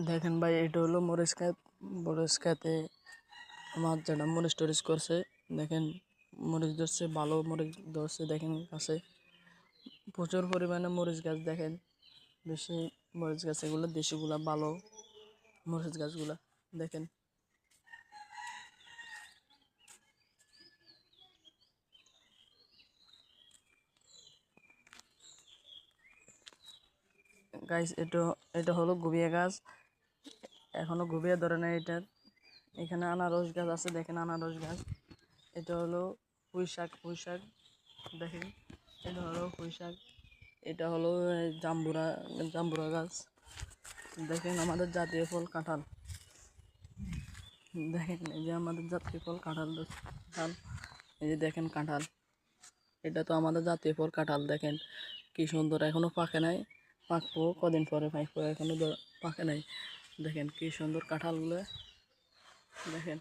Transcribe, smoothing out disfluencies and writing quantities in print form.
দেখেন ভাই, এটা হলো মরিচ ক্ষেত। মরিচ ক্ষেতে আমার যেটা মরিচ টরিচ করছে। দেখেন মরিচ ধরছে, ভালো মরিচ ধরছে। দেখেন গাছে প্রচুর পরিমাণে মরিচ গাছ। দেখেন বেশি মরিচ গাছ, এগুলো দেশিগুলা ভালো মরিচ গাছগুলা। দেখেন গাইস, এটা এটা হলো গুবিয়া গাছ। এখনো গুবিয়া ধরে নাই এটার। এখানে আনারস গাছ আছে, দেখেন আনারস গাছ। এটা হলো পুঁই শাক। পুঁই শাক দেখেন, এটা হলো পুঁই শাক। এটা হলো জাম্বুরা জাম্বুরা গাছ। দেখেন আমাদের জাতীয় ফল কাঁঠাল। দেখেন এই যে আমাদের জাতীয় ফল কাঁঠাল। কাঁঠাল, এই যে দেখেন কাঁঠাল। এটা তো আমাদের জাতীয় ফল কাঁঠাল। দেখেন কি সুন্দর, এখনো পাকে নাই। পাকবো কদিন পরে, পাকবো, এখনো পাকে নাই। দেখেন কি সুন্দর কাঁঠালগুলো। দেখেন